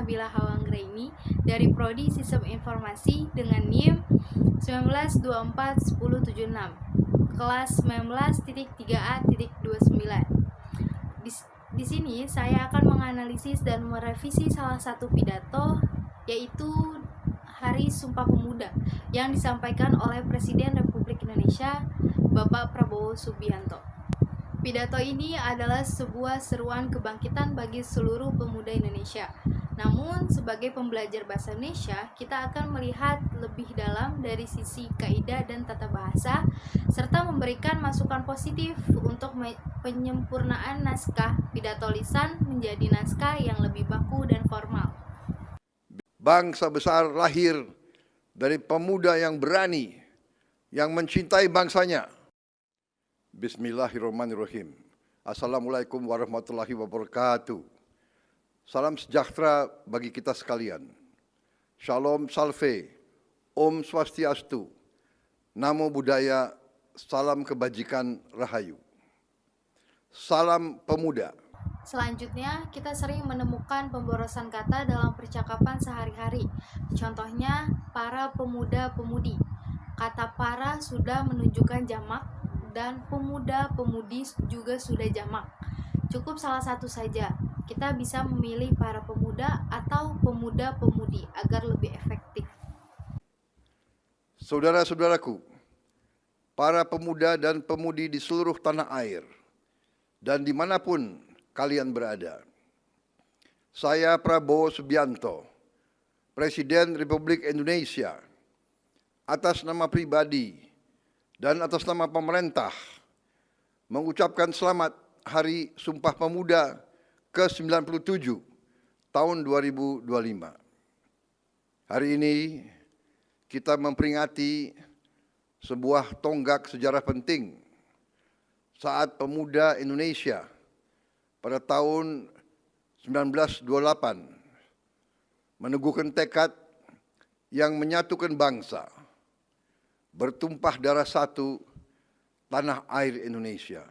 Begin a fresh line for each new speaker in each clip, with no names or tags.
Nabila Hawanggraini dari Prodi Sistem Informasi dengan NIM 19241076, kelas 19.3A.29. Di sini saya akan menganalisis dan merevisi salah satu pidato, yaitu Hari Sumpah Pemuda yang disampaikan oleh Presiden Republik Indonesia Bapak Prabowo Subianto. Pidato ini adalah sebuah seruan kebangkitan bagi seluruh pemuda Indonesia. Namun, sebagai pembelajar bahasa Indonesia, kita akan melihat lebih dalam dari sisi kaidah dan tata bahasa, serta memberikan masukan positif untuk penyempurnaan naskah pidato lisan menjadi naskah yang lebih baku dan formal.
Bangsa besar lahir dari pemuda yang berani, yang mencintai bangsanya. Bismillahirrahmanirrahim. Assalamualaikum warahmatullahi wabarakatuh. Salam sejahtera bagi kita sekalian. Shalom Salve, Om Swastiastu, Namo Buddhaya, salam kebajikan Rahayu. Salam pemuda.
Selanjutnya, kita sering menemukan pemborosan kata dalam percakapan sehari-hari. Contohnya, para pemuda-pemudi. Kata para sudah menunjukkan jamak, dan pemuda-pemudi juga sudah jamak. Cukup salah satu saja. Kita bisa memilih para pemuda atau pemuda-pemudi agar lebih efektif.
Saudara-saudaraku, para pemuda dan pemudi di seluruh tanah air, dan dimanapun kalian berada. Saya Prabowo Subianto, Presiden Republik Indonesia, atas nama pribadi dan atas nama pemerintah, mengucapkan selamat Hari Sumpah Pemuda ke-97 tahun 2025. Hari ini kita memperingati sebuah tonggak sejarah penting saat pemuda Indonesia pada tahun 1928 meneguhkan tekad yang menyatukan bangsa, bertumpah darah satu tanah air Indonesia.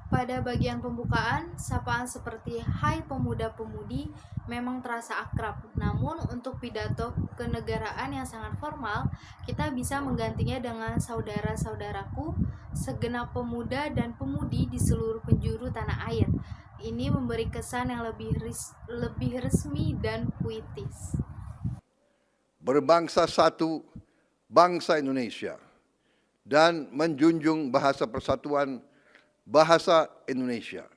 Pada bagian pembukaan, sapaan seperti "Hai pemuda-pemudi" memang terasa akrab. Namun untuk pidato kenegaraan yang sangat formal, kita bisa menggantinya dengan "Saudara-saudaraku, segenap pemuda dan pemudi di seluruh penjuru tanah air". Ini memberi kesan yang lebih resmi dan puitis.
Berbangsa satu, bangsa Indonesia, dan menjunjung bahasa persatuan, bahasa Indonesia.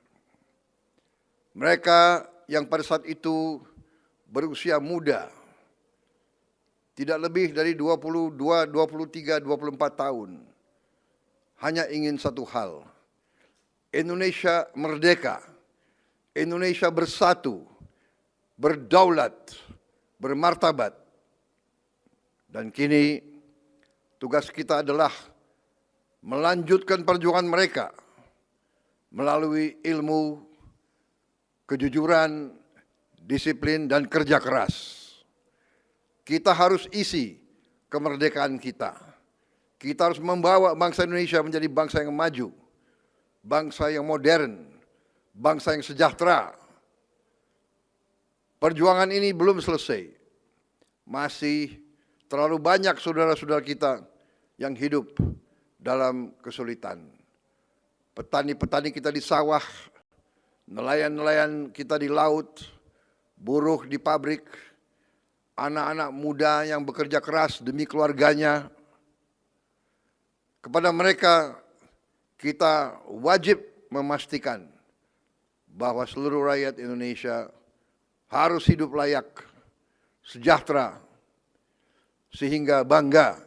Mereka yang pada saat itu berusia muda, tidak lebih dari 22, 23, 24 tahun, hanya ingin satu hal: Indonesia merdeka, Indonesia bersatu, berdaulat, bermartabat. Dan kini tugas kita adalah melanjutkan perjuangan mereka melalui ilmu, kejujuran, disiplin, dan kerja keras. Kita harus isi kemerdekaan kita. Kita harus membawa bangsa Indonesia menjadi bangsa yang maju, bangsa yang modern, bangsa yang sejahtera. Perjuangan ini belum selesai. Masih terlalu banyak saudara-saudara kita yang hidup dalam kesulitan. Petani-petani kita di sawah, nelayan-nelayan kita di laut, buruh di pabrik, anak-anak muda yang bekerja keras demi keluarganya. Kepada mereka kita wajib memastikan bahwa seluruh rakyat Indonesia harus hidup layak, sejahtera, sehingga bangga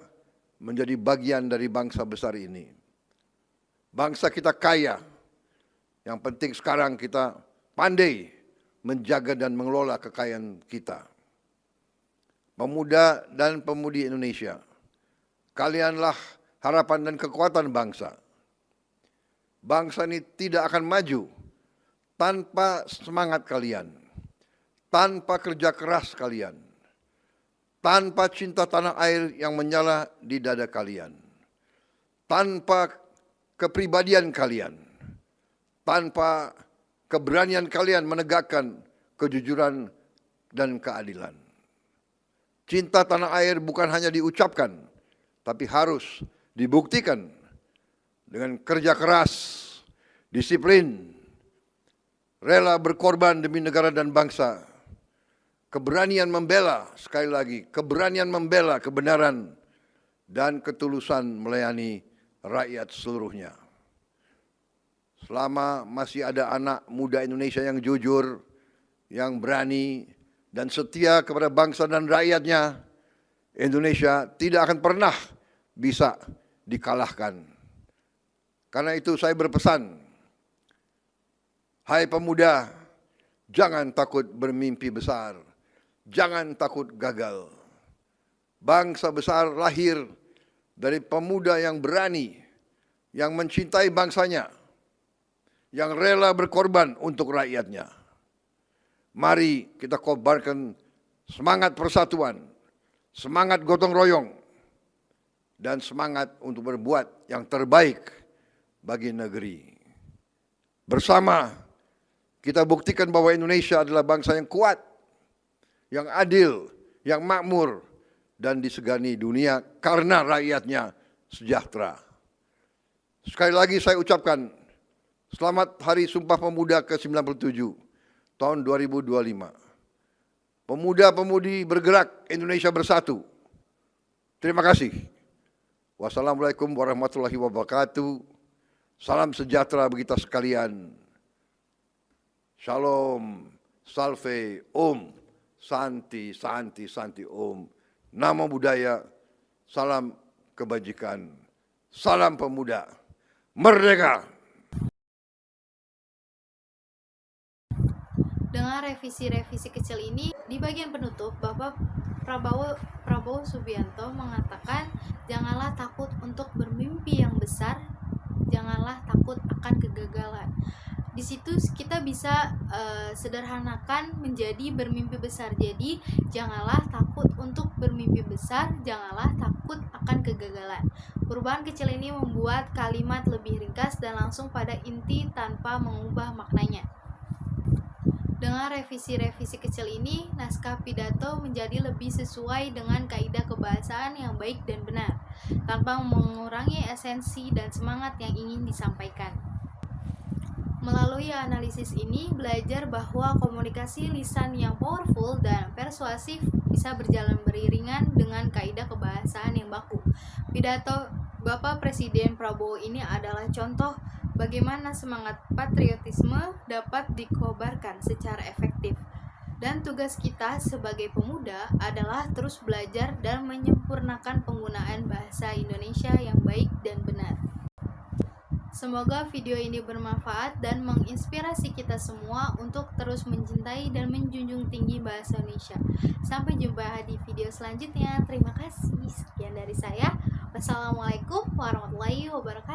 menjadi bagian dari bangsa besar ini. Bangsa kita kaya, yang penting sekarang kita pandai menjaga dan mengelola kekayaan kita. Pemuda dan pemudi Indonesia, kalianlah harapan dan kekuatan bangsa. Bangsa ini tidak akan maju tanpa semangat kalian, tanpa kerja keras kalian, tanpa cinta tanah air yang menyala di dada kalian, tanpa kepribadian kalian, tanpa keberanian kalian menegakkan kejujuran, dan keadilan. Cinta tanah air bukan hanya diucapkan, tapi harus dibuktikan dengan kerja keras, disiplin, rela berkorban demi negara dan bangsa, keberanian membela, sekali lagi, keberanian membela kebenaran dan ketulusan melayani rakyat seluruhnya. Selama masih ada anak muda Indonesia yang jujur, yang berani, dan setia kepada bangsa dan rakyatnya, Indonesia tidak akan pernah bisa dikalahkan. Karena itu saya berpesan, hai pemuda, jangan takut bermimpi besar, jangan takut gagal. Bangsa besar lahir dari pemuda yang berani, yang mencintai bangsanya, yang rela berkorban untuk rakyatnya. Mari kita kobarkan semangat persatuan, semangat gotong royong, dan semangat untuk berbuat yang terbaik bagi negeri. Bersama kita buktikan bahwa Indonesia adalah bangsa yang kuat, yang adil, yang makmur, dan disegani dunia karena rakyatnya sejahtera. Sekali lagi saya ucapkan selamat Hari Sumpah Pemuda ke-97 tahun 2025. Pemuda-pemudi bergerak, Indonesia bersatu. Terima kasih. Wassalamualaikum warahmatullahi wabarakatuh. Salam sejahtera bagi kita sekalian. Shalom, salve, om, santi, santi, santi, om. Namo Buddhaya, salam kebajikan, salam pemuda, merdeka.
Dengan revisi-revisi kecil ini, di bagian penutup, Bapak Prabowo Subianto mengatakan, janganlah takut untuk bermimpi yang besar, janganlah takut akan kegagalan. Di situ kita bisa sederhanakan menjadi bermimpi besar. Jadi, janganlah takut untuk bermimpi besar, janganlah takut akan kegagalan. Perubahan kecil ini membuat kalimat lebih ringkas dan langsung pada inti tanpa mengubah maknanya. Dengan revisi-revisi kecil ini, naskah pidato menjadi lebih sesuai dengan kaidah kebahasaan yang baik dan benar, tanpa mengurangi esensi dan semangat yang ingin disampaikan. Melalui analisis ini, belajar bahwa komunikasi lisan yang powerful dan persuasif bisa berjalan beriringan dengan kaidah kebahasaan yang baku. Pidato Bapak Presiden Prabowo ini adalah contoh bagaimana semangat patriotisme dapat dikobarkan secara efektif. Dan tugas kita sebagai pemuda adalah terus belajar dan menyempurnakan penggunaan bahasa Indonesia yang baik dan benar. Semoga video ini bermanfaat dan menginspirasi kita semua untuk terus mencintai dan menjunjung tinggi bahasa Indonesia. Sampai jumpa di video selanjutnya. Terima kasih. Sekian dari saya. Wassalamualaikum warahmatullahi wabarakatuh.